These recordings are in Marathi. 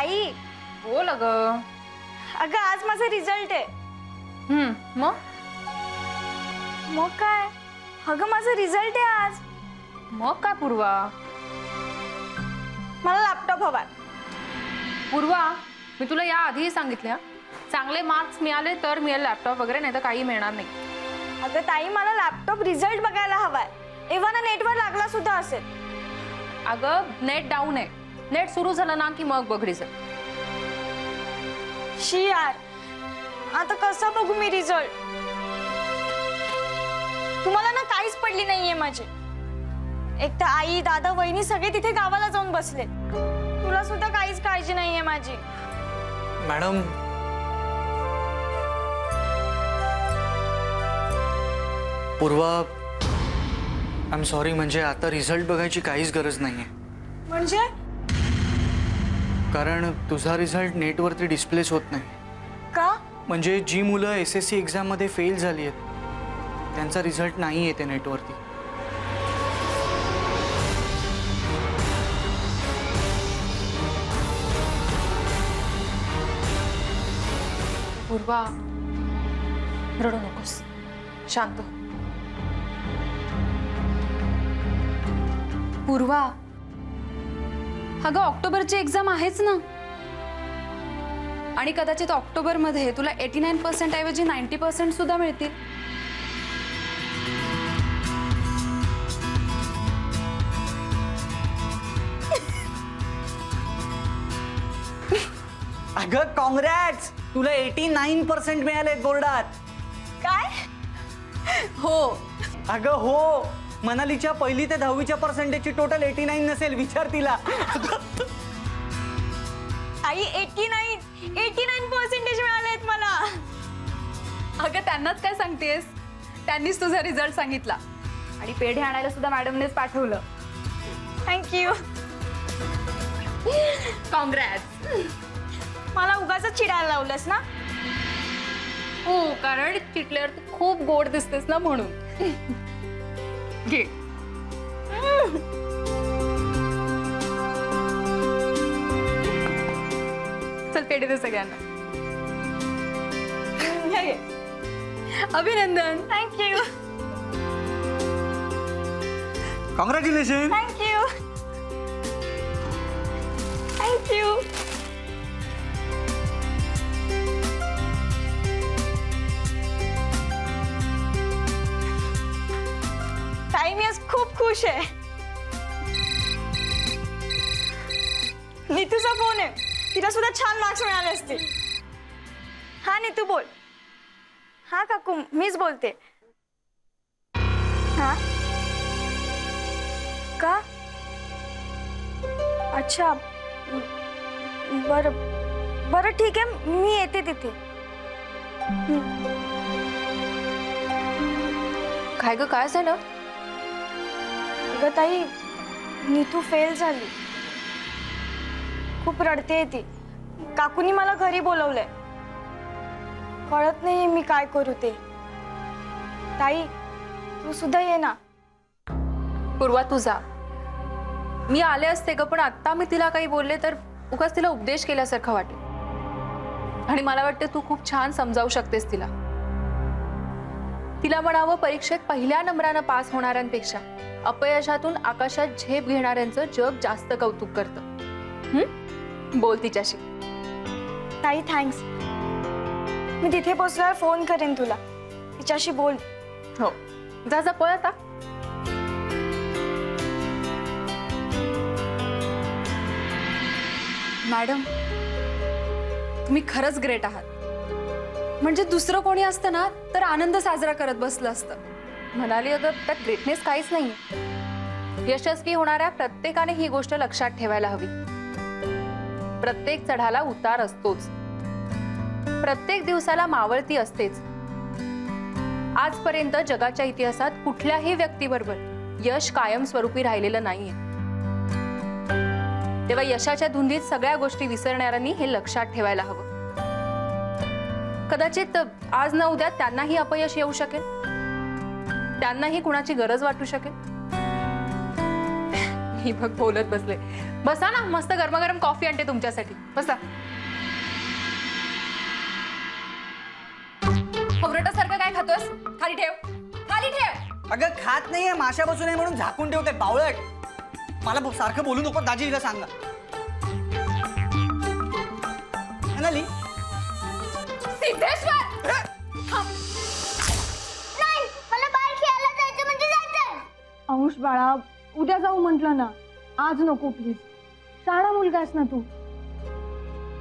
ताई बोल अगं. अगं आज माझा रिझल्ट आहे. मग मग काय? अगं माझा रिझल्ट आहे आज. मग काय पूर्वा? मला लॅपटॉप हवाय. पूर्वा मी तुला या आधीही सांगितलं, चांगले मार्क्स मिळाले तर मिळेल लॅपटॉप वगैरे, नाही तर काही मिळणार नाही. अगं ताई मला लॅपटॉप रिझल्ट बघायला हवाय. एव्हा नेटवर लागला सुद्धा असेल. अगं नेट डाऊन आहे. नेट सुरू झालं ना की मग बघ रिझल्ट. शी यार, आता कसं बघू मी रिझल्ट? तुम्हाला ना काहीच पडली नाहीये माझी. एक तर आई दादा वहिनी सगळे तिथे गावाला जाऊन बसले. तुला सुद्धा काहीच काळजी नाहीये माझी. Madam Purva I am sorry, म्हणजे आता रिझल्ट बघायची काहीच गरज नाहीये. म्हणजे? कारण तुझा रिझल्ट नेटवरती डिस्प्लेच होत नाही. का? म्हणजे जी मुलं SSC एक्झाम मध्ये फेल झाली आहेत त्यांचा रिझल्ट नाही येते नेटवरती. पूर्वा रडू नकोस, शांत. पूर्वा अगं ऑक्टोबरची एक्झाम आहेच ना, आणि कदाचित ऑक्टोबरमध्ये तुला 89% ऐवजी 90% सुद्धा मिळतील. अगं कॉंग्रॅट्स, तुला 89% मिळाले बोर्डात. काय? हो अगं हो, मनालीच्या 1ली ते 10वीच्या पर्सेंटेजची टोटल 89 नसेल, विचार तिला. आई 89% मिळालेत मला. अगं त्यांनाच काय सांगतेस, त्यांनीच तुझा रिझल्ट सांगितला आणि पेढे आणायला सुद्धा मॅडमनेच पाठवलं. थँक्यू. कॉंग्रॅट्स. मला उगाच चिडायला लावलंस ना. हो, कारण चिटल्यावर तू खूप गोड दिसतेस ना म्हणून. घे. चल पेढे दे सगळ्यांना. अभिनंदन. थँक्यू. कॉंग्रॅच्युलेशन. थँक्यू. थँक्यू. ताई मी आज खूप खुश आहे. नीतूचा फोन आहे, तिला सुद्धा छान मार्क्स मिळाले असतील. हा नीतू बोल. हा काकू मीच बोलते. हा का? अच्छा बरं बरं ठीक आहे, मी येते तिथे. काय ग, काय झालं? अगं ताई नीतू फेल झाली. खूप रडते ती. काकूनी मला घरी बोलवलंय. कळत नाही मी काय करू ते. ताई तू सुद्धा ये ना. पूर्वा तू जा. मी आले असते ग, पण आता मी तिला काही बोलले तर उगाच तिला उपदेश केल्यासारखं वाटेल. आणि मला वाटतं तू खूप छान समजावू शकतेस तिला. तिला म्हणावं, परीक्षेत पहिल्या नंबरानं पास होणाऱ्यांपेक्षा अपयशातून आकाशात झेप घेणाऱ्यांचं जग जास्त कौतुक करतं. बोल तिच्याशी. ताई थँक्स. मी तिथे पोचल्यावर फोन करेन तुला. तिच्याशी बोल. हो जा जा, पळ आता. मॅडम तुम्ही खरंच ग्रेट आहात. म्हणजे दुसरं कोणी असतं ना तर आनंद साजरा करत बसलं असतं. म्हणाली अगं, त्यात ग्रेटनेस काहीच नाही. यशस्वी होणाऱ्या प्रत्येकाने ही गोष्ट लक्षात ठेवायला हवी. प्रत्येक चढाला उतार असतोच. प्रत्येक दिवसाला मावळती असतेच. आजपर्यंत जगाच्या इतिहासात कुठल्याही व्यक्तीबरोबर यश कायमस्वरूपी राहिलेलं नाहीये. तेव्हा यशाच्या धुंदीत सगळ्या गोष्टी विसरणाऱ्यांनी हे लक्षात ठेवायला हवं. कदाचित आज न उद्या त्यांनाही अपयश येऊ शकेल. त्यांनाही कुणाची गरज वाटू शकेल. ही बघ बोलत बसले. बसा ना, मस्त गरमागरम कॉफी आणते तुमच्यासाठी, बसा. खबरटासारखं काय खातोस? खाली ठेव, खाली ठेव. अगं खात नाहीये, माशा बसू नये म्हणून झाकून ठेवते बावळट. मला सारखं बोलू नको, दाजीला सांगा. म्हणाली सिद्धेश्वर नाही, मला बाहेर खेळायला जायचं म्हणजे जायचं. अंश बाळा, उद्या जाऊ म्हटलं ना, आज नको प्लीज. शाळा मुलगास ना तू.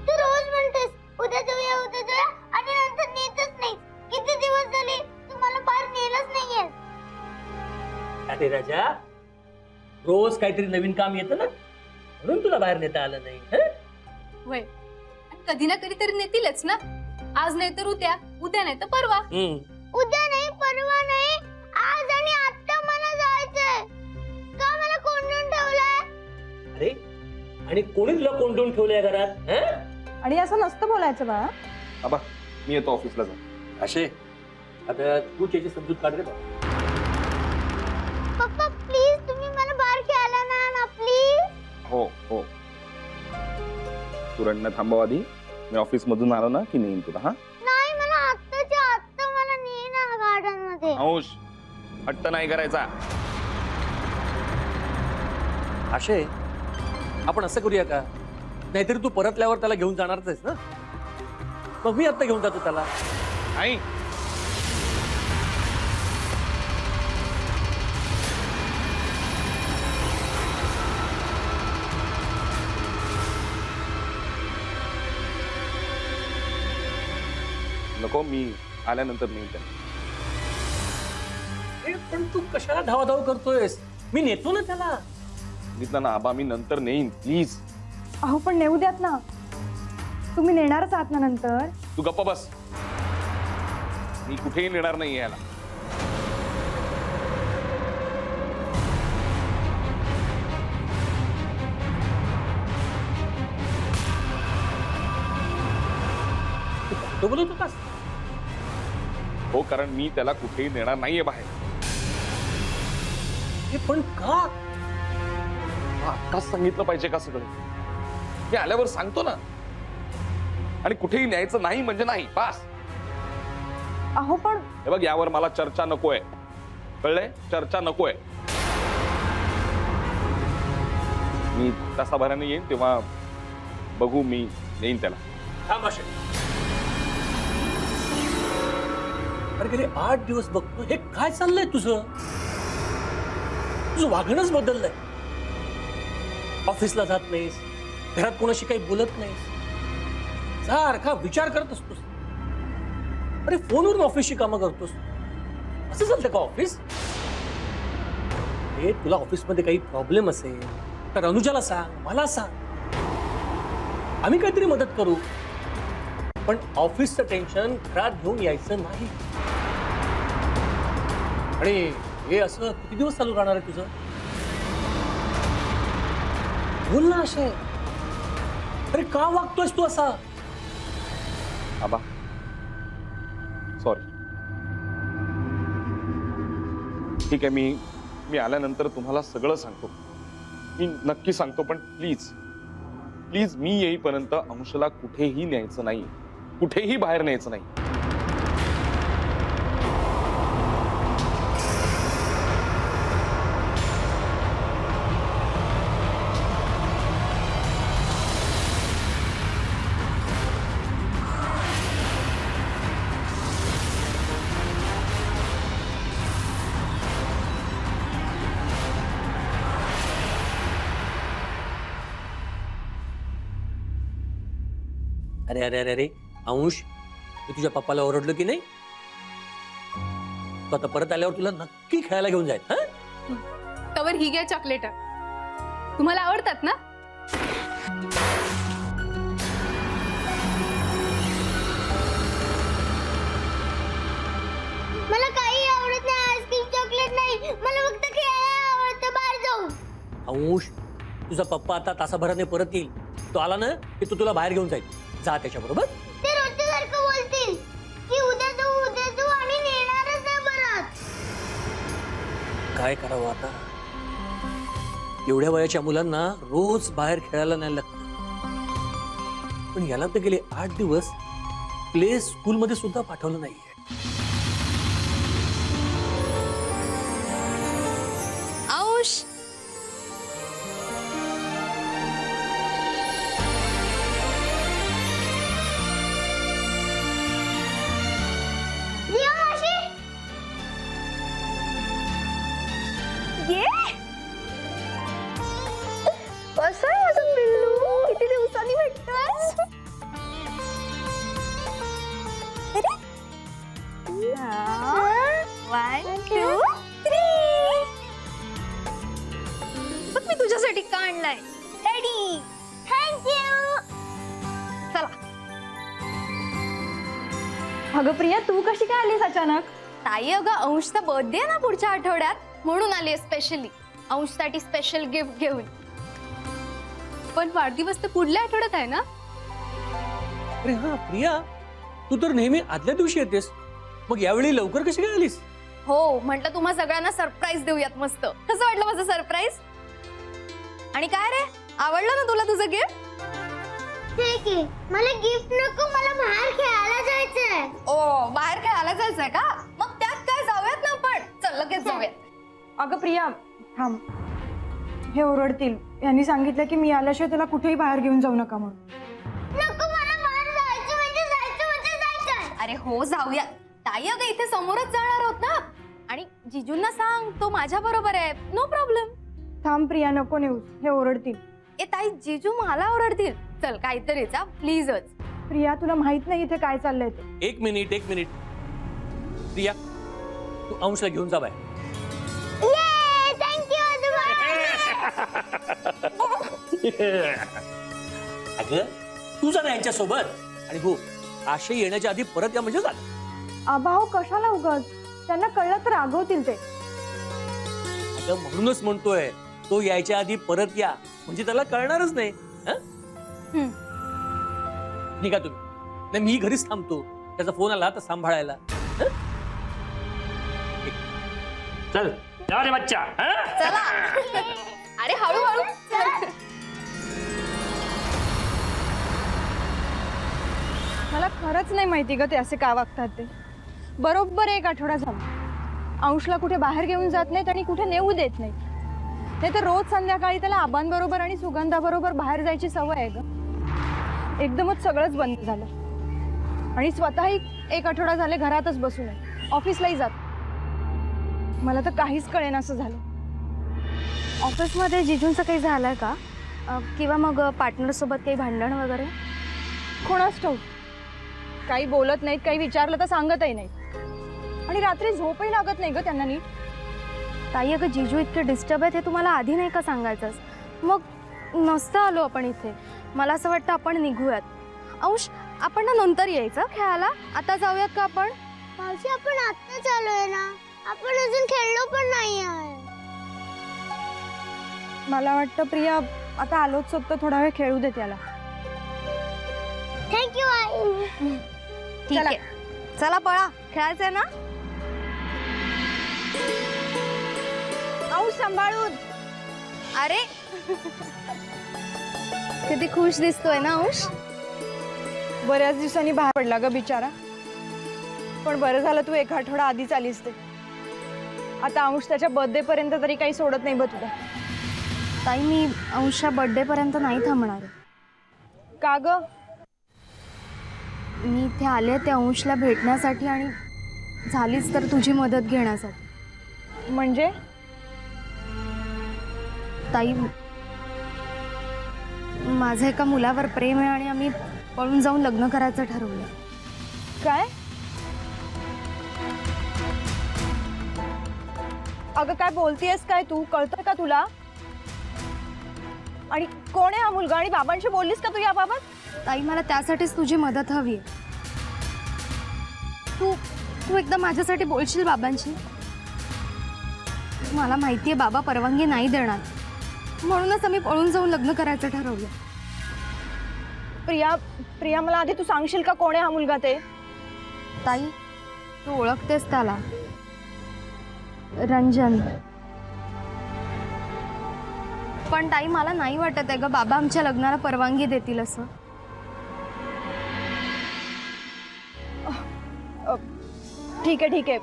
तू रोज म्हणतेस उद्या जाऊया उद्या जाऊया आणि नंतर नेतच नाही. किती दिवस झाले तू मला बाहेर नेलंच नाहीये. अरे राजा, रोज काहीतरी नवीन काम येतं ना, म्हणून तुला बाहेर नेता आलं नाही. वय, आणि कधी ना कधी तरी नेतीलच ना. आज नाही तर उद्या, उद्या नाही तर परवा. उद्या नाही, परवा नाही, आज आणि आता मला जायचंय. का मला कोंडून ठेवलंय? अरे, आणि कोणी तुला कोंडून ठेवलंय घरात? आणि असं नसतं बोलायचं बाळा. आबा, मी येतो ऑफिसला जाऊन. असे आता तू त्याची समजूत काढ रे बा. पप्पा प्लीज तुम्ही मला बाहेर खेळायला ना ना प्लीज. हो हो, तू रडणं थांबव आधी. मी ऑफिस मधून आलो ना की नेईन तुला. हा नाही, मला आत्ताच्या आत्ता मला ने ना गार्डन मध्ये. अंश, हट्ट नाही करायचा. असे आपण असं करूया का? नाहीतरी तू परतल्यावर त्याला घेऊन जाणारच आहेस ना, मग मी आता घेऊन जातो त्याला. नाही, नको, मी आल्यानंतर नेईन त्याला. पण तू कशाला धावाधाव करतोयस? मी नेतो ना त्याला. सांगितलं ना आबा, मी नंतर नेईन प्लीज. अहो पण नेऊ द्यात ना, तुम्ही नेणारच आहात ना नंतर. तू गप्प बस. मी कुठेही नेणार नाही याला. तू बोलत होतास? हो, कारण मी त्याला कुठेही नेणार नाहीये बाहेर. पण का? आत्ताच सांगितलं पाहिजे का सगळं? मी आल्यावर सांगतो ना. आणि कुठेही न्यायचं नाही म्हणजे नाही, बस. अहो पण हे बघ, यावर मला चर्चा नकोय, कळलंय? चर्चा नकोय. मी तासाभराने येईन तेव्हा बघू, मी नेईन त्याला. थांब अशे. अरे गेले 8 दिवस बघतो, हे काय चाललंय तुझं? तुझं वागणंच बदललंय. ऑफिसला जात नाहीस, घरात कोणाशी काही बोलत नाहीस, सारखा विचार करत असतोस. अरे फोनवरून ऑफिसची कामं करतोस. असं चालतं का ऑफिस? हे तुला ऑफिसमध्ये काही प्रॉब्लेम असेल तर अनुजाला सांग, मला सांग, आम्ही काहीतरी मदत करू. पण ऑफिसचं टेन्शन घरात घेऊन यायचं नाही. आणि हे असं किती दिवस चालू राहणार आहे तुझं? बोल ना अशे. अरे का वागतोयस तू असा? आबा सॉरी. ठीक आहे, मी आल्यानंतर तुम्हाला सगळं सांगतो. मी नक्की सांगतो, पण प्लीज प्लीज मी येईपर्यंत अंशला कुठेही न्यायचं नाही, कुठेही बाहेर न्यायचं नाही. अरे अरे अरे अरे अंश, मी तुझ्या पप्पाला ओरडलो की नाही? तो आता परत आल्यावर तुला नक्की खेळायला घेऊन जाईल. तवर ही घ्या चॉकलेट. तुम्हाला आवडतात ना? मला काही आवडत नाही, आईस्क्रीम चॉकलेट नाही, मला फक्त खेळायला आवडतं बाहेर जाऊन. अंश, तुझा पप्पा आता तासाभराने परत येईल. तो आला ना की तो तुला बाहेर घेऊन जाईल. जा त्याच्याबरोबर. ते रोजच्या सारखं बोलतील की उद्या जाऊ आणि नेणारच नाही परत. काय करावं आता? एवढ्या वयाच्या मुलांना रोज बाहेर खेळायला नाही लागतं, पण याला तर गेले 8 दिवस प्ले स्कूल मध्ये सुद्धा पाठवलं नाहीये. अंश, रिया मावशी, ये कसं आहे माझं पिल्लू, किती दिवसांनी भेटतोय. One two three. बघ मी तुझ्यासाठी का आणलाय. Daddy thank you. चला. अगं प्रिया, तू कशी काय आलीस अचानक? ताई, अगं अंशचा बर्थडे आहे ना पुढच्या आठवड्यात, म्हणून आली स्पेशली अंशसाठी स्पेशल गिफ्ट घेऊन. पण वाढदिवस तर पुढल्या आठवड्यात आहे ना. अरे हा प्रिया, तू तर नेहमी आदल्या दिवशी येतेस, मग यावेळी लवकर कशी काय आलीस? हो, म्हटलं तुम्हा सगळ्यांना सरप्राईज देऊयात. मस्त. कसं वाटलं माझं सरप्राईज? आणि काय रे, आवडलं ना तुला तुझं गिफ्ट? ठीक आहे, मला गिफ्ट नको, मला बाहेर खेळायला जायचंय. ओ, बाहेर खेळायला जायचंय का? मग त्यात काय, जाऊयात ना आपण. चल लगेच जाऊयात. अगं प्रिया थांब, हे ओरडतील. यांनी सांगितलं की मी आल्याशिवाय त्याला कुठेही बाहेर घेऊन जाऊ नका म्हणून. नको, मला बाहेर जायचं म्हणजे जायचंय. अरे हो, जाऊया. ताई, अगं इथे समोरच जाणार आहोत ना. आणि जिजूंना सांग, तो माझ्या बरोबर आहे, नो प्रॉब्लेम. थांब प्रिया, नको नेऊस, हे ओरडतील. ए ताई, जिजू मला ओरडतील. चल काहीतरीच, प्लीजच. प्रिया, तुला माहित नाही इथे काय चाललंय ते. एक मिनिट प्रिया, तू अंशला घेऊन जा बाहेर. ये, थँक्यू आजोबा. अगं तू जा ना यांच्या सोबत. आणि हो, आशय येण्याच्या आधी परत या म्हणजे झालं. आभाव कशाला उगाच, त्यांना कळलं तर रागवतील ते. अगं म्हणूनच म्हणतोय, तो यायच्या आधी परत या, म्हणजे त्याला कळणारच नाही. निघा तुम्ही, नाही मी घरीच थांबतो. त्याचा फोन आला तर सांभाळायला. चल जा रे बच्चा. चला. अरे हळूहळू. मला खरंच नाही माहिती ग ते असे का वागतात ते. बरोबर 1 आठवडा झाला अंशला कुठे बाहेर घेऊन जात नाहीत आणि कुठे नेऊ देत नाहीत. ते तर रोज संध्याकाळी त्याला आबांबरोबर आणि सुगंधाबरोबर बाहेर जायची सवय आहे ग. एकदमच सगळंच बंद झालं आणि स्वतःही 1 आठवडा झाले घरातच बसून आहे, ऑफिसलाही जात. मला तर काहीच कळेना असं झालं. ऑफिसमध्ये जिजूंचं काही झालंय का, किंवा मग पार्टनर सोबत काही भांडण वगैरे? कोणाच ठाऊक, काही बोलत नाहीत, काही विचारलं तर सांगतही नाहीत. आणि रात्री झोपही लागत नाही ग त्यांना नीट. ताई, अगं जिजू इतके डिस्टर्ब आहेत हे तुम्हाला आधी नाही का सांगायचंस? मग नसतं आलो आपण इथे. मला असं वाटतं आपण निघूयात. अंश, आपण ना नंतर यायचं खेळायला, आता जाऊयात का आपण? मावशी, आपण आता चालूय ना, आपण अजून खेळलो पण नाही आहे. मला वाटतं प्रिया आता आलोच सोबत थोडा वेळ खेळू दे त्याला. थँक्यू आई. ठीक आहे, चला पळा, खेळायचंय ना. अंश सांभाळून. अरे किती खुश दिसतोय ना अंश. बऱ्याच दिवसांनी बाहेर पडला ग बिचारा, पण बरं झालं तू 1 आठवडा आधीच आलीस. ते आता अंश त्याच्या बर्थडे पर्यंत तरी काही सोडत नाही ब तुला. ताई, मी अंशच्या बर्थडे पर्यंत नाही थांबणार. का ग? मी इथे आले ते अंशला भेटण्यासाठी आणि झालीच तर तुझी मदत घेण्यासाठी. म्हणजे ताई, माझं एका मुलावर प्रेम आहे आणि आम्ही पळून जाऊन लग्न करायचं ठरवलं. काय? अगं काय बोलतीयस काय तू? कळतंय का तुला? आणि कोण आहे हा मुलगा? आणि बाबांशी बोललीस का तू याबाबत? ताई, मला त्यासाठीच तुझी मदत हवी आहे. तू एकदा माझ्यासाठी बोलशील बाबांशी? मला माहितीये बाबा परवानगी नाही देणार, म्हणूनच आम्ही पळून जाऊन लग्न करायचं ठरवलं. प्रिया, मला आधी तू सांगशील का कोण आहे हा मुलगा ते? ताई, तू ओळखतेस त्याला, रंजन. पण ताई मला नाही वाटत आहे ग बाबा आमच्या लग्नाला परवानगी देतील असं. ठीक आहे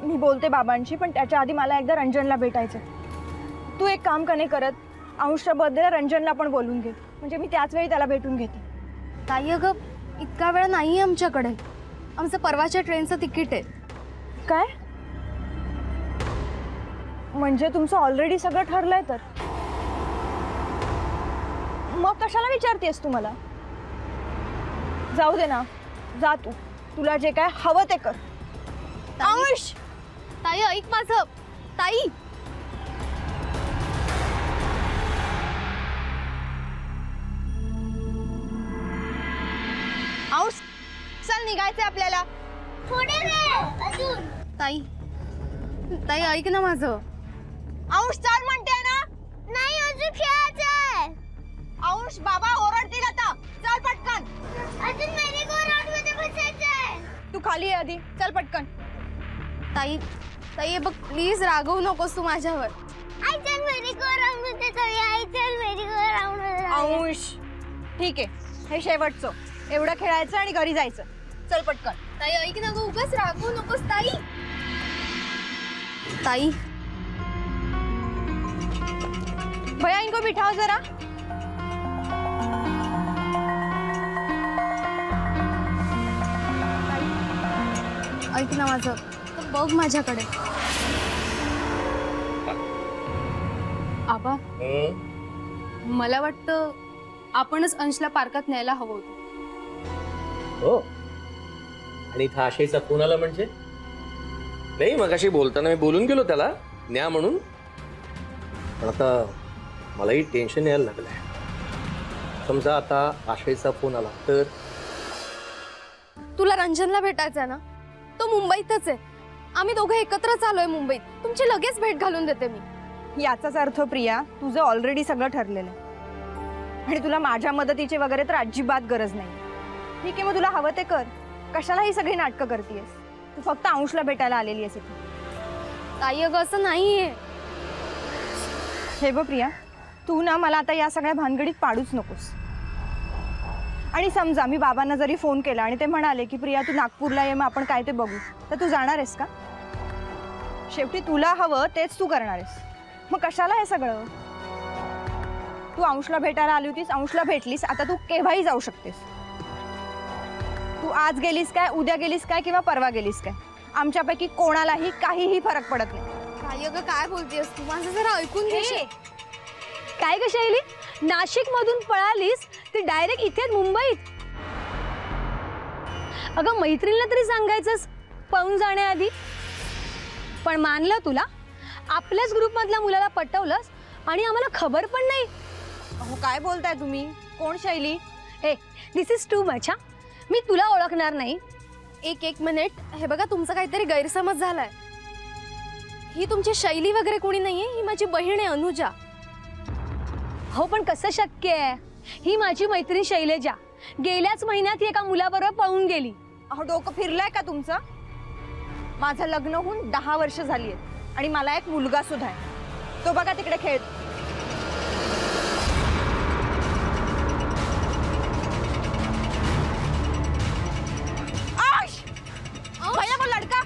मी बोलते बाबांशी, पण त्याच्या आधी मला एकदा रंजनला भेटायचं. तू एक काम का नाही करत, अंशच्या बर्थडेला रंजनला पण बोलून घे, म्हणजे मी त्याच वेळी त्याला भेटून घेते. ताई अगं इतका वेळ नाही आहे आमच्याकडे. आमचं परवाच्या ट्रेनचं तिकीट आहे. काय म्हणजे तुमचं ऑलरेडी सगळं ठरलंय? तर मग कशाला विचारतेस तू मला? जाऊ दे ना, जा तू, तुला जे काय हवं ते कर. अंश, ताई ऐक माझं. ताई अंश चल, निघायचंय आपल्याला. थोडे वेळ अजून. ताई ताई ऐक ना माझं. अंश चल म्हणते ना. नाही अजून खेळायचंय. अंश बाबा ओरडतील आता. चल पटकन. अजून मेरी गो राउंड मध्ये बसायचंय. तू खाली ये आधी, चल पटकन. ताई ताई बघ प्लीज रागवू नकोस तू माझ्यावर. आई चल मेरी गो राउंड मध्ये जाऊया. आई चल मेरी गो राउंड मध्ये जाऊया. अंश ठीक आहे, हे शेवटचं. एवढं खेळायचं आणि घरी जायचं. चल पटकन. ताई ऐक ना गं, उगाच रागवू नकोस ताई. ताई भैया इनको बिठाओ जरा. ऐक ना माझं, तर बघ माझ्याकडे. आबा मला वाटतं आपणच अंशला पार्कात न्यायला हवं होतं. हो, आणि इथं आशेचा फोन आला म्हणजे? नाही, मगाशी बोलताना मी बोलून गेलो त्याला न्या म्हणून, पण आता मलाही टेन्शन यायला लागलंय. समजा आता आशेचा फोन आला तर? तुला रंजनला भेटायचं ना, तो मुंबईतच आहे. आम्ही दोघं एकत्रच आलोय मुंबईत. तुमची लगेच भेट घालून देते मी. याचाच अर्थ प्रिया, तुझं ऑलरेडी सगळं ठरलेलं आहे आणि तुला माझ्या मदतीची वगैरे तर अजिबात गरज नाही. ठीक आहे, मग तुला हवं ते कर. कशाला ही सगळी नाटकं करतेस? तू फक्त अंशला भेटायला आलेली आहेस इथे. ताई अगं असं नाहीये. हे बघ प्रिया, तू ना मला आता या सगळ्या भानगडीत पाडूच नकोस. आणि समजा मी बाबांना जरी फोन केला आणि ते म्हणाले की प्रिया तू नागपूरला ये, मग आपण काय ते बघू, तर तू जाणार आहेस का? शेवटी तुला हवं तेच तू करणार आहेस. मग कशाला हे सगळं? तू अंशला भेटायला आली होतीस, अंशला भेटलीस, आता तू केव्हाही जाऊ शकतेस. तू आज गेलीस काय, उद्या गेलीस काय, किंवा परवा गेलीस काय, आमच्यापैकी कोणालाही काहीही फरक पडत नाही. ताई अगं काय बोलतेस तू? माझं जरा ऐकून घे. काय ग शैली, नाशिक मधून पळालीस ती डायरेक्ट इथेच मुंबईत? अगं मैत्रिणीला तरी सांगायचंस पळून जाण्याआधी. पण मानलं तुला, आपल्याच ग्रुप मधल्या मुलाला पटवलंस आणि आम्हाला खबर पण नाही. अहो काय बोलताय तुम्ही? कोण शैली? ए दिस इज टू मच. हा, मी तुला ओळखणार नाही. एक मिनिट. हे बघा, तुमचा काहीतरी गैरसमज झालाय. ही तुमची शैली वगैरे कोणी नाहीये, ही माझी बहीण आहे अनुजा. हो पण कसं शक्य आहे? ही माझी मैत्रीण शैलेजा गेल्याच महिन्यात एका मुलाबरोबर पळून गेली. अहो डोकं फिरलंय का तुमचं? माझं लग्न होऊन 10 वर्ष झाली आहेत आणि मला एक मुलगा सुद्धा आहे. तो बघा तिकडे खेळ. भैया वो लड़का,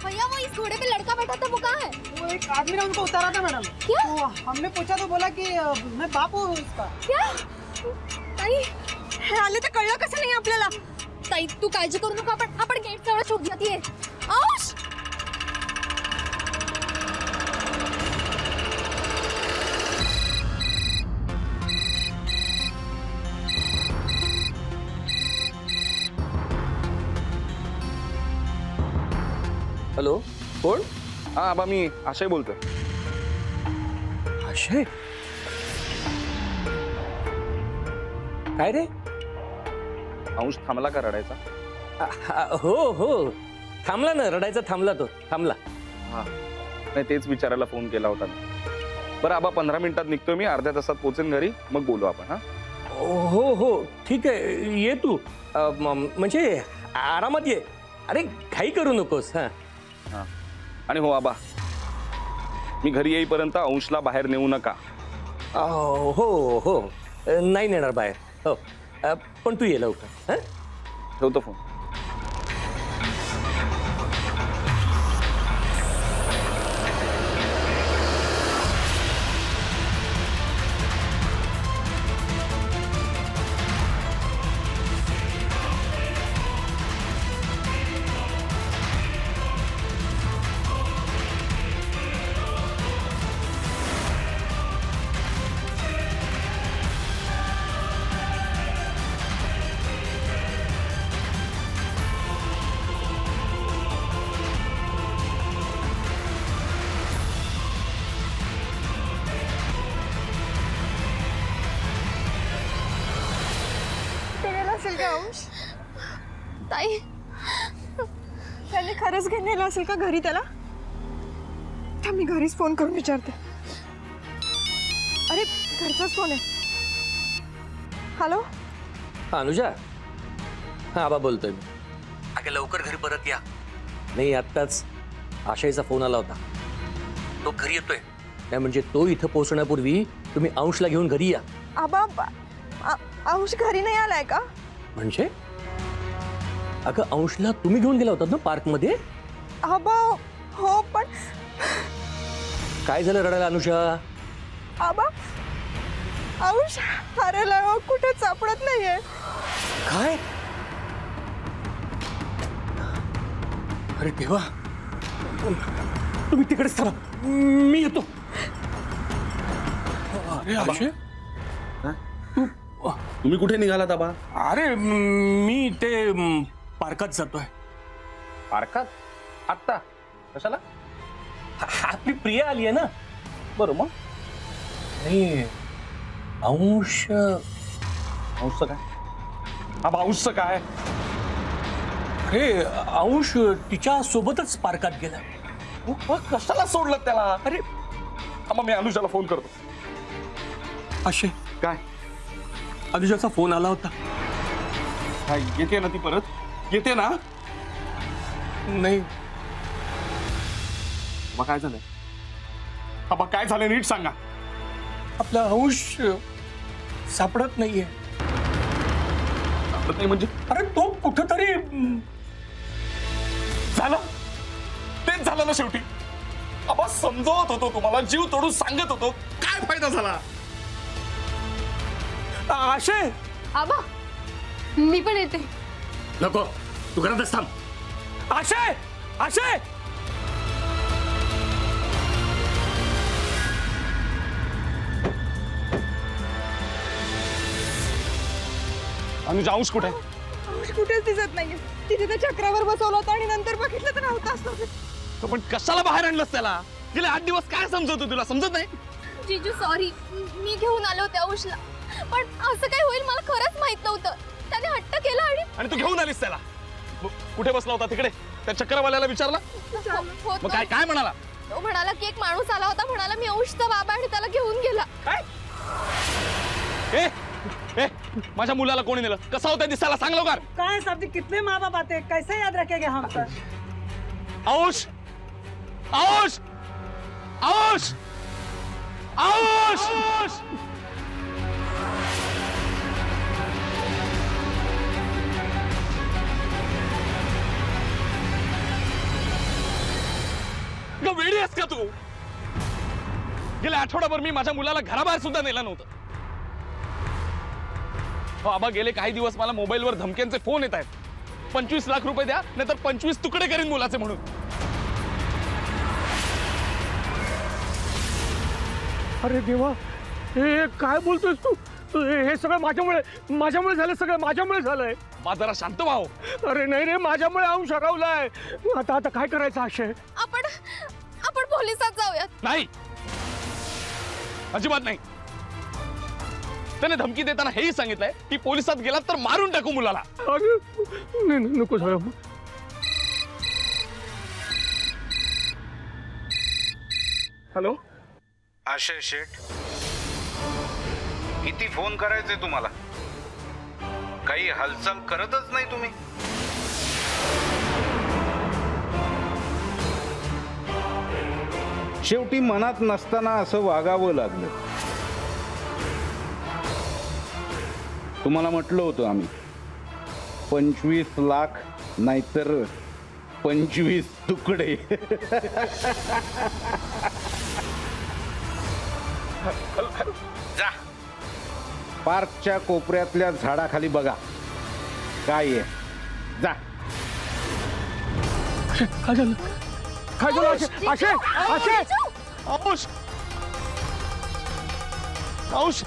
भैया वो इस घोड़े पे लड़का बैठा था, वो कहाँ है? वो एक आदमी ने उनको उतारा था मैडम. क्या? तो हमने पूछा तो बोला कि मैं बाप हूँ उसका. क्या? ताई हे आले तर कळलं कसं नाही आपल्याला? ताई तू काळजी करू नका, आपण गेट जवळ शोध घेतीये. अंश हॅलो, कोण? हा आबा, मी आशय बोलतोय. आशय? काय रे? अंश थांबला का रडायचा? हो हो, थांबला ना, रडायचा थांबला. तो थांबला. हा, नाही तेच विचारायला फोन केला होता मी. बरं आबा, 15 मिनिटात निघतोय मी, अर्ध्या तासात पोहोचेन घरी, मग बोलू आपण. हा हो हो ठीक आहे, ये तू. म्हणजे आरामात ये. अरे घाई करू नकोस. हा हा, आणि हो आबा, मी घरी येईपर्यंत अंशला बाहेर नेऊ नका. हो हो, नाही नेणार बाहेर. हो, पण तू ये लवकर. ठेवतो फोन. असेल का अंश? ताई, त्यांनी खरंच घेऊन नेलं असेल का घरी त्याला? तर मी घरीच फोन करून विचारते. अरे घरचाच फोन आहे. हॅलो. अनुजा, हा आबा बोलतोय मी. अगं लवकर घरी परत या. नाही, आत्ताच आशयचा फोन आला होता. तो घरी येतोय. नाही म्हणजे तो इथं पोहोचण्यापूर्वी तुम्ही अंशला घेऊन घरी या. आबा, अंश घरी नाही आलाय का? म्हणजे अगं अंशला तुम्ही घेऊन गेला होता ना पार्क मध्ये? आबा हो, पण काय झालं रडायला अनुजा? आबा अंश हरला, कुठे सापडत नाहीये. काय? अरे देवा, तुम्ही तिकडेच थांबा, मी येतो. अरे आशे, तुम्ही कुठे निघालात आबा? अरे मी ते पार्कात जातोय. पार्कात? आत्ता कशाला? आपली प्रिया आली आहे ना. बरं, मग नाही अंश. अंशचं काय? आबा अंशचं काय? अरे अंश तिच्या सोबतच पार्कात गेला. मग कशाला सोडलं त्याला? अरे आबा मी अनुजाला फोन करतो. अशे काय? अनुजाचा फोन आला होता. काय येते ना ती परत? येते ना? नाही. मग काय झालंय? आबा काय झालंय नीट सांगा. आपला अंश सापडत नाहीये. सापडत नाही म्हणजे? अरे तो कुठंतरी झालं. तेच झालं ना शेवटी. आबा समजवत होतो तुम्हाला, जीव तोडून सांगत होतो, काय फायदा झाला? आशे. आबा मी पण येते. नको, तू घरातच थांब. आशे, आशे. अनुजा अंश कुठे? अंश कुठेच दिसत नाहीये. तिथे त्या चक्रावर बसवलं होतं आणि नंतर बघितलं तर नव्हतं असं. पण कशाला बाहेर आणलंस त्याला? गेले 8 दिवस काय समजवतो तुला? समजत नाही? जीजू सॉरी, मी घेऊन आले होते अंशला, पण असं काय होईल मला खरंच माहित नव्हतं. त्याने हट्ट केला आणि तू घेऊन आलीस त्याला. कुठे बसला होता? तिकडे त्या चक्रवाल्याला विचारला? मग काय काय म्हणाला? तो म्हणाला की एक माणूस आला होता, म्हणाला मी अंशचा बाबा, आणि त्याला घेऊन गेला. काय? ए, माझ्या मुलाला कोणी नेलं? कसा होता दिसायला? सांग लवकर. काय साहब जी, कितने माँ बाप आते हैं, कैसे याद रखेंगे हम सर? अंश, अंश, अंश, अंश. वेडी आहेस का तू? गेल्या आठवड्याभर मी माझ्या मुलाला घराबाहेर सुद्धा नेलं नव्हतं. बाबा गेले काही दिवस मला मोबाईलवर धमक्यांचे फोन येत आहेत. 25 लाख रुपये द्या, नाहीतर 25 तुकडे करीन मुलाचे म्हणून. अरे देवा, हे काय बोलतोयस तू? हे सगळं माझ्यामुळे झालं. सगळं माझ्यामुळे झालंय. जरा शांत व्हा. अरे नाही रे, माझ्यामुळे अंश हरवलाय. आता काय करायचं आशय? आपण पोलिसात जाऊयात. नाही, अजिबात नाही. त्याने धमकी देताना हेही सांगितलंय की पोलिसात गेलात तर मारून टाकू मुलाला. अरे नको साहेब. हॅलो, आशय शेठ, किती फोन करायचे तुम्हाला? काही हालचाल करतच नाही तुम्ही. शेवटी मनात नसताना असं वागावं लागलं. तुम्हाला म्हटलं होतं आम्ही 25 लाख नाहीतर 25 तुकडे. जा पार्कच्या कोपऱ्यातल्या झाडाखाली बघा काय आहे. जा. काय झालं काय झालं आशे आशे आउश आउश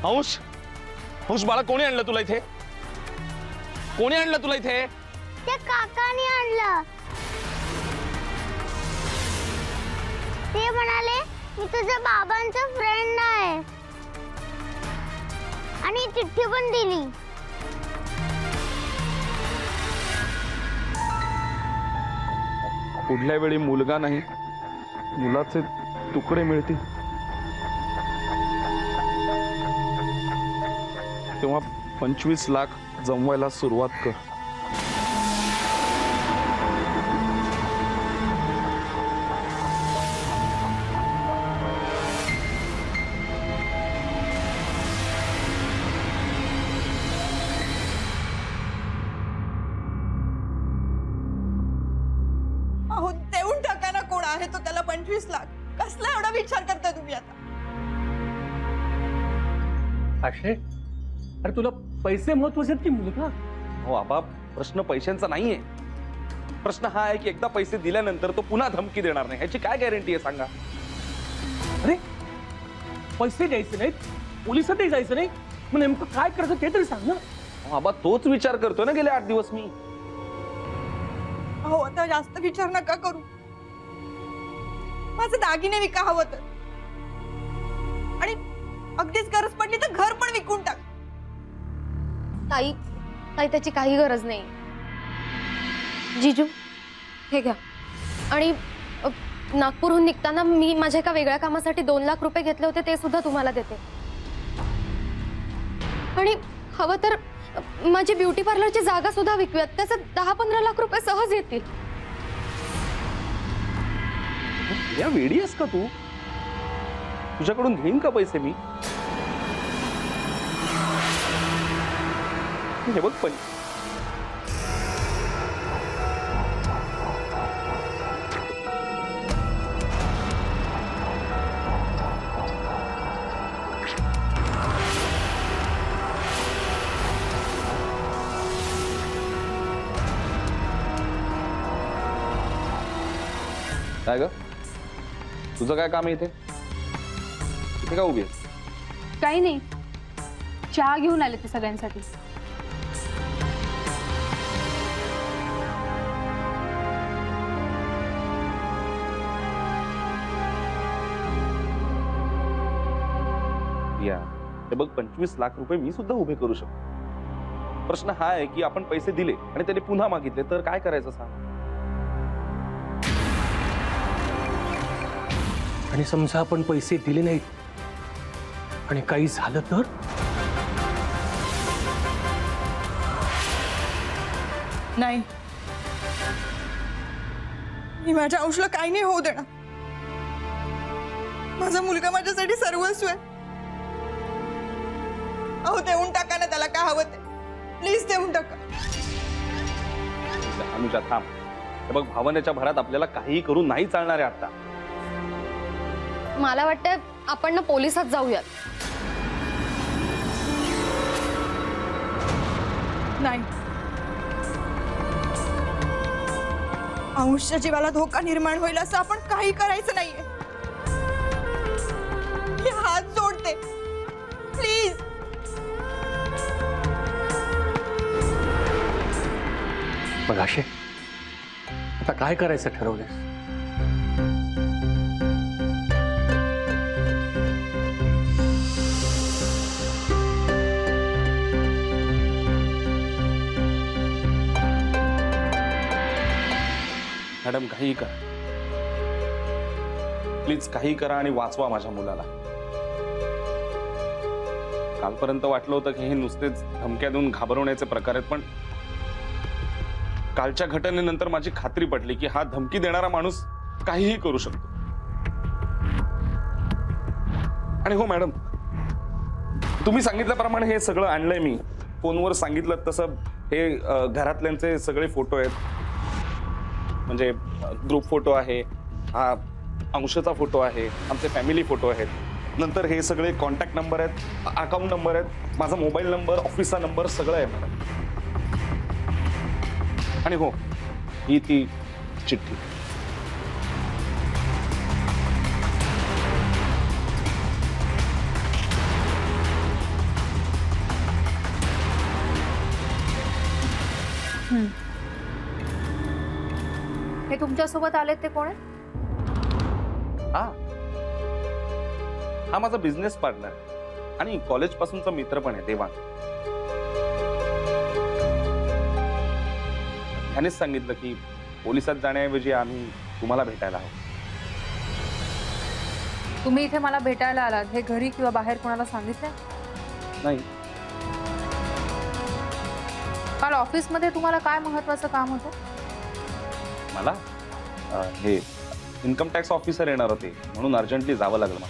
अंश अंश बाळा कोणी आणलं तुला इथे कोणी आणलं तुला इथे त्या काकाने आणलं ते म्हणाले मी तुझ्या बाबांचा फ्रेंड आहे आणि चिठ्ठी पण दिली पुढल्या वेळी मुलगा नाही मुलाचे तुकडे मिळतील तेव्हा 25 लाख जमवायला सुरुवात कर अहो देऊन टाका ना कोण आहे तो त्याला 25 लाख कसला एवढा विचार करता तुम्ही आता आशे अरे तुला पैसे महत्वाचे आहेत की मुलगा हो आबा प्रश्न पैशांचा नाहीये प्रश्न हा आहे की एकदा पैसे दिल्यानंतर तो पुन्हा धमकी देणार नाही ह्याची काय गॅरंटी आहे सांगा अरे पैसे द्यायचे नाहीत पोलिसातही जायचं नाही मग नेमकं काय करायचं ते तरी सांग ना आबा तोच विचार करतोय ना गेले 8 दिवस मी अहो आता जास्त विचार नका करू माझे दागिने विका हवं तर आणि अगदीच गरज पडली तर घर पण विकून टाक ताई ताई त्याची काही गरज नाही जीजू हे घ्या आणि नागपूरहून निघताना मी माझ्या एका वेगळ्या कामासाठी 2 लाख रुपये घेतले होते ते सुद्धा तुम्हाला देते आणि हवं तर माझी ब्युटी पार्लरची जागा सुद्धा विकूयात त्याचे 10-15 लाख रुपये सहज येतील या वेडी आहेस का तू तुझ्याकडून घेईन का पैसे मी हे बघ पण काय ग तुझं काय काम आहे इथे इथे का उभी आहेस काही नाही चहा घेऊन आले ते सगळ्यांसाठी या हे बघ 25 लाख रुपये मी सुद्धा उभे करू शकतो प्रश्न हा आहे की आपण पैसे दिले आणि त्याने पुन्हा मागितले तर काय करायचं सांग आणि समजा आपण पैसे दिले नाहीत आणि काही झालं तर नाही मी माझ्या अंशला काही नाही होऊ देणार माझा मुलगा माझ्यासाठी सर्वस्व आहे अहो देऊन टाका ना त्याला काय हवं ते प्लीज देऊन टाका अनुजा थांब हे बघ भावनेच्या भरात आपल्याला काही करू नाही चालणार आहे आता मला वाटतं आपण ना पोलिसात जाऊयात नाही अंशच्या जीवाला धोका निर्माण होईल असं आपण काही करायचं नाहीये मी हात जोडते प्लीज मग आशे आता काय करायचं ठरवलंस मॅडम काही करा, प्लीज काही करा आणि वाचवा माझ्या मुलाला. कालपर्यंत वाटलं होतं की हे नुसतेच धमक्या देऊन घाबरवण्याचे प्रकार आहेत, पण कालच्या घटनेनंतर माझी खात्री पटली की हा धमकी देणारा माणूस काहीही करू शकतो. आणि हो मॅडम, तुम्ही सांगितल्याप्रमाणे हे सगळं आणलंय मी. फोनवर सांगितलं तसं हे घरातल्यांचे सगळे फोटो आहेत, म्हणजे ग्रुप फोटो आहे, हा अंशचा फोटो आहे, आमचे फॅमिली फोटो आहेत, नंतर हे सगळे कॉन्टॅक्ट नंबर आहेत, अकाउंट नंबर आहेत, माझा मोबाईल नंबर, ऑफिसचा नंबर सगळं आहे मॅडम. आणि हो, ही ती चिठ्ठी. हे तुमच्यासोबत आलेत ते कोण आहे? हा माझा बिझनेस पार्टनर आणि कॉलेज पासूनचा मित्र पण आहे, देवांग. त्यानेच सांगितलं की पोलिसात जाण्याऐवजी आम्ही तुम्हाला भेटायला हवं. तुम्ही इथे मला भेटायला आलात हे घरी किंवा बाहेर कोणाला सांगितलं नाही? काल ऑफिसमध्ये तुम्हाला काय महत्वाचं काम होतं? मला हे इन्कम टॅक्स ऑफिसर येणार होते म्हणून अर्जंटली जावं लागलं मला.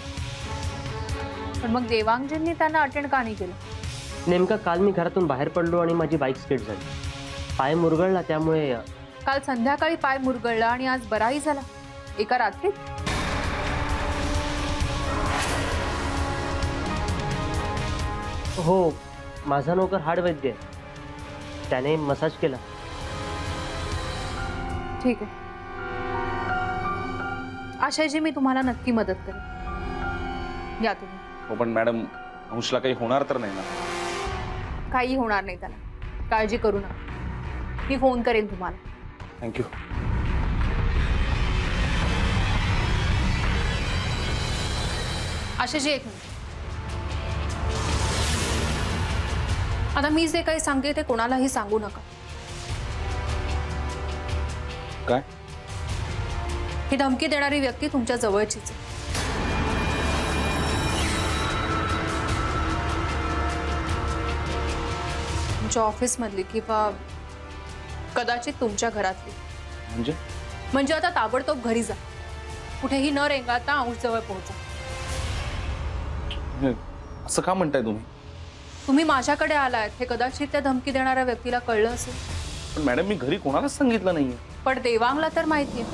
पण मग देवांगजींनी त्यांना अटेंड का नाही केलं? नेमकं काल मी घरातून बाहेर पडलो आणि माझी बाईक स्किड झाली, पाय मुरगळला, त्यामुळे काल संध्याकाळी पाय मुरगळला आणि आज बराही झाला एका रात्रीत. हो, माझा नोकर हाड वैद्य आहे, त्याने मसाज केला. ठीक आहे आशयजी, मी तुम्हाला नक्की मदत करेन. या तुम्ही. हो पण मॅडम, अंशला काही होणार तर नाही ना? काही होणार नाही त्याला, काळजी करू नका. मी फोन करेन तुम्हाला. थँक्यू. आशयजी एक मिनिट. आता मी जे काही सांगते ते कोणालाही सांगू नका. काय? ही धमकी देणारी व्यक्ती तुमच्या जवळचीच आहे. तुमच्या ऑफिसमधली किंवा कदाचित तुमच्या घरातली. म्हणजे आता ताबडतोब घरी जा, कुठेही न रेंगाळता अंशजवळ पोहोचा. असं का म्हणताय तुम्ही? तुम्ही माझ्याकडे आलात हे कदाचित त्या धमकी देणाऱ्या व्यक्तीला कळलं असेल. पण मॅडम, मी घरी कोणालाच सांगितलं नाहीये. पण देवांगला तर माहितीये.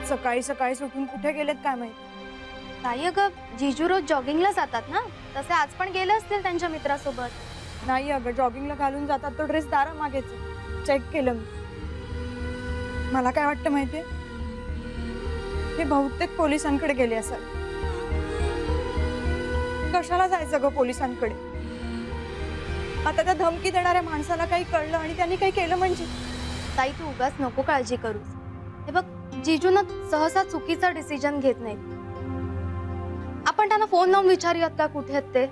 सकाळी सकाळी सुटून कुठे गेलेत काय माहिती. ताई, अगं जीजू रोज जॉगिंगला जातात ना, तसे आज पण गेले असतील त्यांच्या मित्रासोबत. नाही अगं, जॉगिंगला घालून जातात तो ड्रेस दारा मागेच चेक केलं मी. मला काय वाटतं माहितीये, हे बहुतेक पोलिसांकडे गेले असेल. कशाला जायचं ग पोलिसांकडे? आता त्या धमकी देणाऱ्या माणसाला काही कळलं आणि त्यांनी काही केलं म्हणजे? ताई, तू उगाच नको काळजी करूस. हे बघ, जीजू ना सहसा चुकीचा डिसिजन घेत नाहीत. आपण त्यांना फोन लावून विचारूयात का कुठे आहेत ते.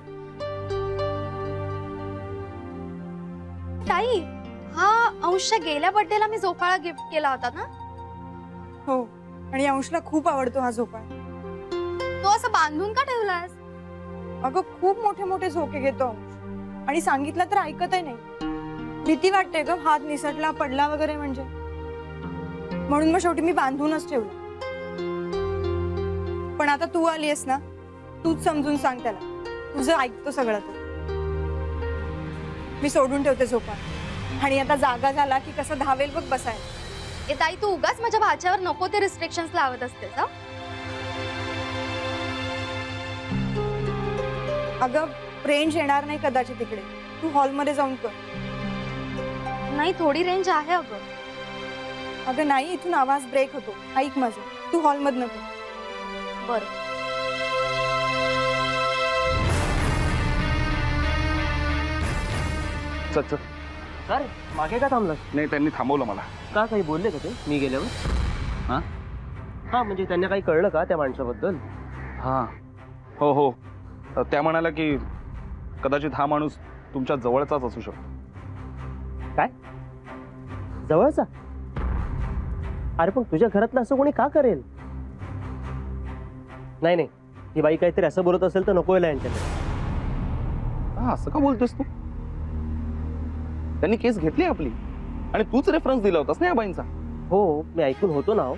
ताई, हा अंशच्या गेल्या बर्थडेला मी झोपाळा गिफ्ट केला होता ना? हो, आणि अंशला खूप आवडतो हा झोपाळा. तो असं बांधून का ठेवलास? अगं खूप मोठे मोठे झोके घेतो अंश, आणि सांगितलं तर ऐकतही नाही. भीती वाटते ग, हात निसटला पडला वगैरे म्हणजे. म्हणून मग शेवटी मी बांधूनच ठेवलं. पण आता तू आलीयस ना, तूच समजून सांग त्याला, तुझं ऐकतो सगळं. तो मी सोडून ठेवते झोपा, आणि आता जागा झाला की कसं धावेल बघ बसायला. ए ताई, तू उगाच माझ्या भाच्यावर नको ते रिस्ट्रिक्शन्स लावत असतेस. अगं रेंज येणार नाही कदाचित तिकडे, तू हॉलमध्ये जाऊन कर. नाही, थोडी रेंज आहे अगं. अगं नाही, इथून आवाज ब्रेक होतो. ऐक माझं, तू हॉलमधनं कर. बरं. चल चल का रे मागे का थांबलास? नाही त्यांनी थांबवलं मला. का काही बोलले का ते मी गेल्यावर? हा हा म्हणजे त्यांना काही कळलं का त्या माणसाबद्दल? हा हो हो त्या म्हणाला की कदाचित हा माणूस तुमच्या जवळचाच असू शकतो. काय जवळचा? अरे पण तुझ्या घरातलं असं कोणी का करेल? नाही नाही ही बाई काहीतरी असं बोलत असेल तर नको यायला यांच्याकडे. हा असं का बोलतोस तू? त्यांनी केस घेतली आपली आणि तूच रेफरन्स दिला होतास ना या बाईंचा. हो मी ऐकून होतो ना,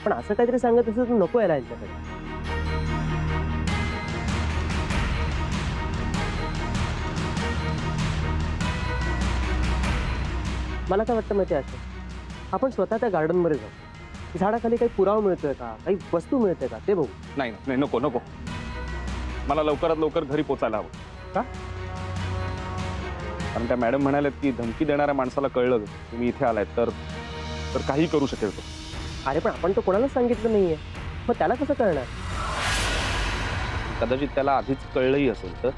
पण असं काहीतरी सांगत असेल तर नको यायला यांच्याकडे. मला काय वाटतं माहिती असं आपण स्वतः त्या गार्डन मध्ये जाऊ, झाडाखाली काही पुरावा मिळतोय का, काही वस्तू मिळते का ते बघू. नाही नाही नको नको मला लवकरात लवकर घरी पोचायला हवं. का? कारण त्या मॅडम म्हणाल्यात की धमकी देणाऱ्या माणसाला कळलं तुम्ही इथे आलाय तर काही करू शकेल तो. अरे पण आपण तर कोणालाच सांगितलं नाहीये, मग त्याला कसं कळणार? कदाचित त्याला आधीच कळलंही असेल तर.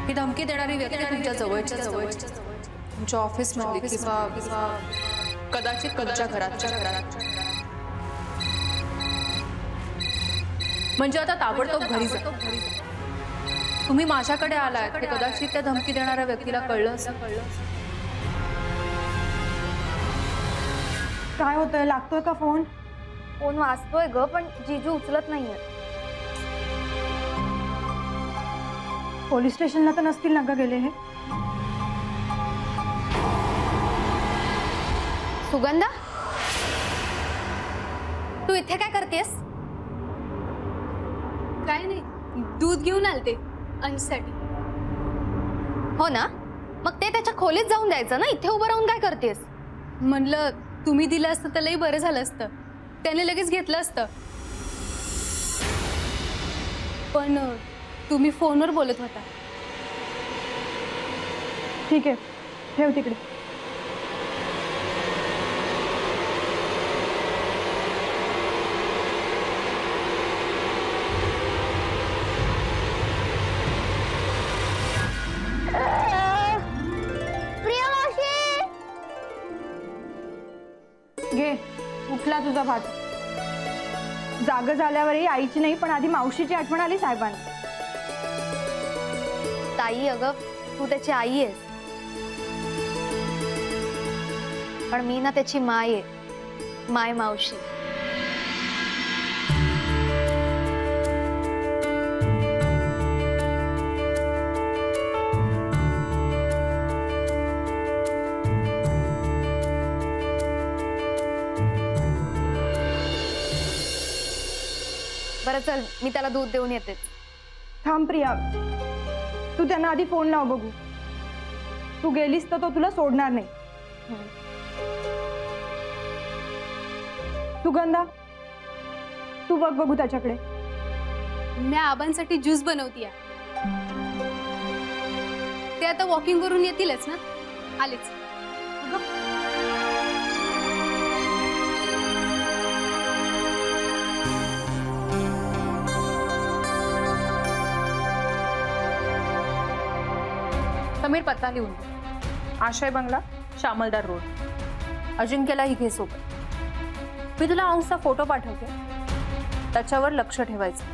ही धमकी देणारी व्यक्ती तुमच्या जवळच्या तुमच्या ऑफिसमध्ये किंवा कदाचित तुमच्या घरात. म्हणजे आता ताबडतोब घरी जा. तुम्ही माझ्याकडे आलाय ते कदाचित त्या धमकी देणाऱ्या व्यक्तीला कळलं असं. काय होतंय? लागतोय का फोन? फोन वाजतोय ग पण जीजू उचलत नाहीये. पोलीस स्टेशनला तर नसतील ना ग गेले हे? सुगंधा तू इथे काय करतेस? काय नाही, दूध घेऊन आलते अंशसाठी. हो ना, मग ते त्याच्या खोलीत जाऊन द्यायचं ना, इथे उभं राहून काय करतेस? म्हणलं तुम्ही दिलं असतं तर लई बरं झालं असतं, त्याने लगेच घेतलं असतं. पण तुम्ही फोनवर बोलत होता. ठीक आहे, ठेव तिकडे. घे, उठला तुझा भात. जाग झाल्यावरही आईची नाही पण आधी मावशीची आठवण आली साहेबांना. ताई अगं तू त्याची आई आहेस, पण मी ना त्याची माय आहे, माय मावशी. बरं चल, मी त्याला दूध देऊन येते. थांब प्रिया, तू त्यांना आधी फोन लाव बघू. तू गेलीस तर तो तुला सोडणार नाही. सुगंधा तू बघ बघू त्याच्याकडे. मी आबांसाठी ज्यूस बनवतीये. ते आता वॉकिंग करून येतीलच ना, आलेच. समीर पत्ता लिहून दे. आशय बंगला, श्यामलदार रोड. अजिंक्यला ही घे सोबत. मी तुला अंशचा फोटो पाठवते, त्याच्यावर लक्ष ठेवायचं.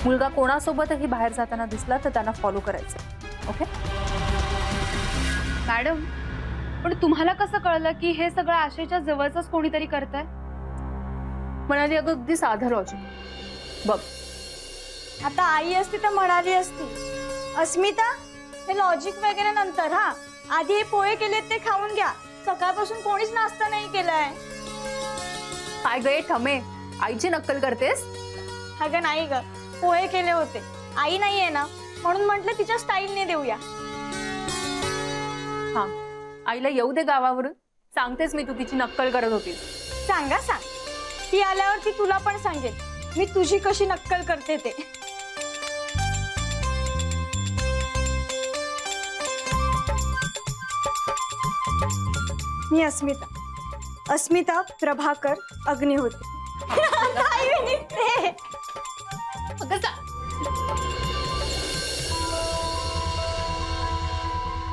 मुलगा कोणासोबतही बाहेर जाताना दिसला तर त्यांना फॉलो करायचं. ओके मॅडम, पण तुम्हाला कसं कळलं की हे सगळं आशयच्या जवळच कोणीतरी करतंय? म्हणाली अगं अगदी साधं लॉजिक बघ. आता आई असती तर म्हणाली असती, अस्मिता हे लॉजिक वगैरे नंतर, हा आधी हे पोहे केलेत ते खाऊन घ्या, सकाळपासून कोणीच नाश्ता नाही केलाय. काय गे ठमे, आईची नक्कल करतेस? अगं नाही ग, पोहे केले होते. आई नाहीये ना म्हणून म्हटलं तिच्या स्टाईलने देऊया. हा, आईला येऊ दे गावावरून. सांगतेच मी, तू तिची नक्कल करत होतीस. सांगा सांग, ती आल्यावर ती तुला पण सांगेल मी तुझी कशी नक्कल करते ते. मी अस्मिता प्रभाकर अग्निहोत्री.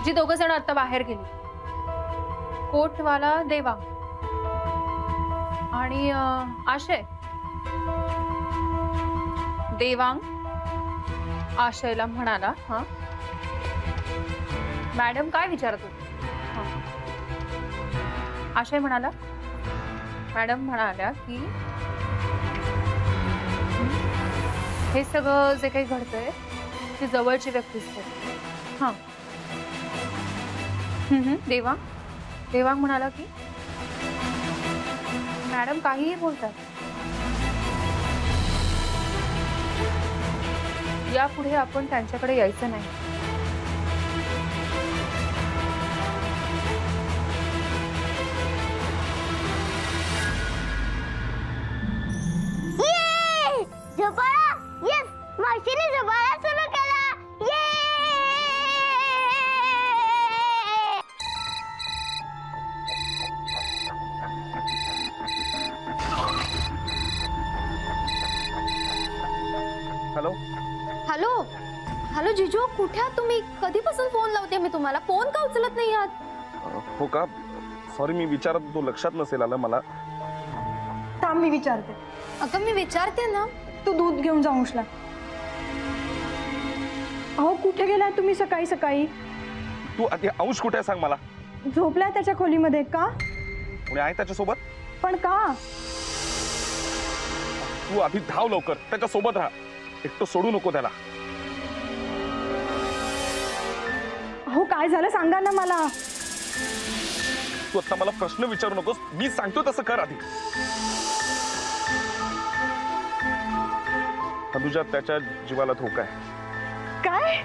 जी दोघं जण आता बाहेर गेली, कोटवाला देवा आणि आशय. देवांग आशयला म्हणाला, हा मॅडम काय विचारत होती? आशय म्हणाला, मॅडम म्हणाल्या की हे सगळं जे काही घडतंय ती जवळची व्यक्तीच करते. हा देवांग म्हणाला की मॅडम काहीही बोलतात, यापुढे आपण त्यांच्याकडे यायचं नाही. झोपाळा, येस, मावशीने झोपाळा सुरू केला. हॅलो हॅलो हॅलो जिजू, कुठे आहात तुम्ही? कधीपासून फोन लावते मी तुम्हाला, फोन का उचलत नाही आहात? हो का, सॉरी, मी विचारत होतो, लक्षात नसेल आलं मला. थांब मी विचारते. अगं मी विचारते ना. तू दूध घेऊन जा अंशला. अहो कुठे गेलाय तुम्ही सकाळी सकाळी? तू आधी अंश कुठे आहे सांग मला. झोपलाय त्याच्या खोलीमध्ये. का? कोणी आहे त्याच्यासोबत? पण का? तू आधी धाव लवकर, त्याच्या सोबत राहा, एकटं सोडू नको त्याला. अहो काय झालं सांगा ना मला. तू आता मला प्रश्न विचारू नकोस, मी सांगतो तसं कर आधी. तुझ्या त्याच्या जीवाला धोका आहे. काय?